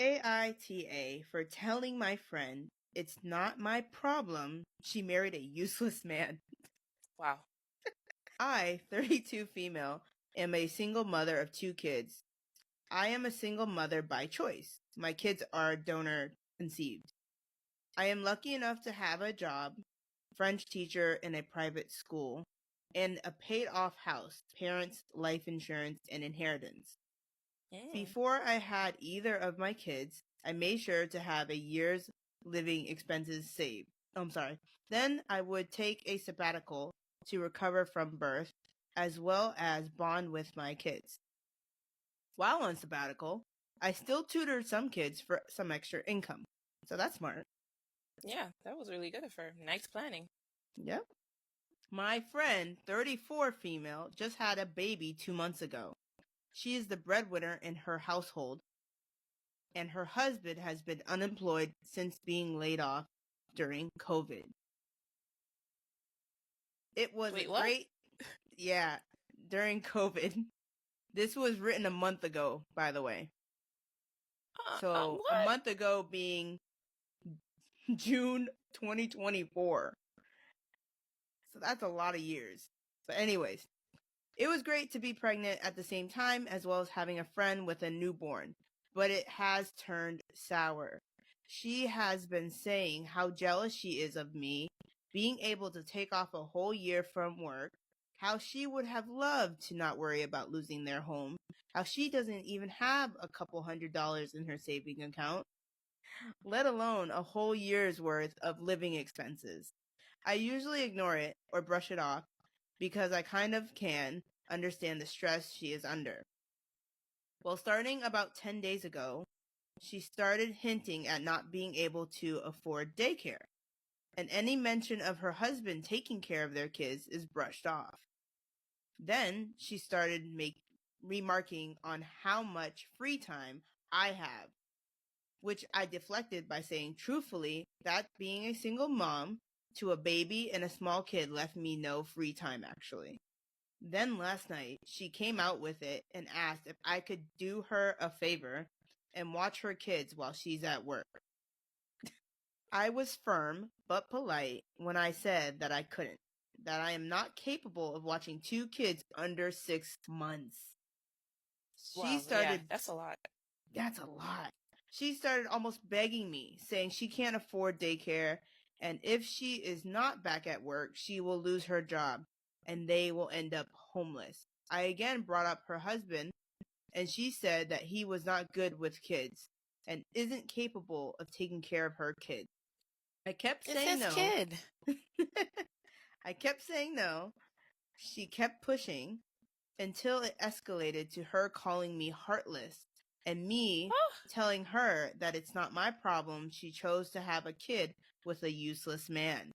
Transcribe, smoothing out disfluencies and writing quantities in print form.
AITA for telling my friend it's not my problem she married a useless man. Wow. I, 32 female, am a single mother of 2 kids. I am a single mother by choice. My kids are donor conceived. I am lucky enough to have a job, French teacher in a private school, and a paid off house, parents, life insurance, and inheritance. Before I had either of my kids, I made sure to have a year's living expenses saved. Then I would take a sabbatical to recover from birth, as well as bond with my kids. While on sabbatical, I still tutored some kids for some extra income. So that's smart. Yeah, that was really good of her. Nice planning. Yep. My friend, 34 female, just had a baby 2 months ago. She is the breadwinner in her household, and her husband has been unemployed since being laid off during COVID. It was Wait, a what? great, yeah, during COVID. This was written a month ago, by the way. So a What? month ago being June 2024. So that's a lot of years. But anyways, it was great to be pregnant at the same time as well as having a friend with a newborn. But it has turned sour. She has been saying how jealous she is of me being able to take off a whole year from work, how she would have loved to not worry about losing their home, how she doesn't even have a couple $100 in her saving account, let alone a whole year's worth of living expenses. I usually ignore it or brush it off because I kind of can understand the stress she is under. Well, starting about 10 days ago, she started hinting at not being able to afford daycare, and any mention of her husband taking care of their kids is brushed off. Then she started remarking on how much free time I have, which I deflected by saying truthfully that being a single mom to a baby and a small kid left me no free time actually. Then last night, she came out with it and asked if I could do her a favor and watch her kids while she's at work. I was firm but polite when I said that I couldn't, that I am not capable of watching 2 kids under 6 months. Yeah, that's a lot. That's a lot. She started almost begging me, saying she can't afford daycare, and if she is not back at work, she will lose her job, and they will end up homeless. I again brought up her husband, and she said that he was not good with kids, and isn't capable of taking care of her kids. I kept saying no. It's his kid. I kept saying no. She kept pushing until it escalated to her calling me heartless and me telling her that it's not my problem she chose to have a kid with a useless man.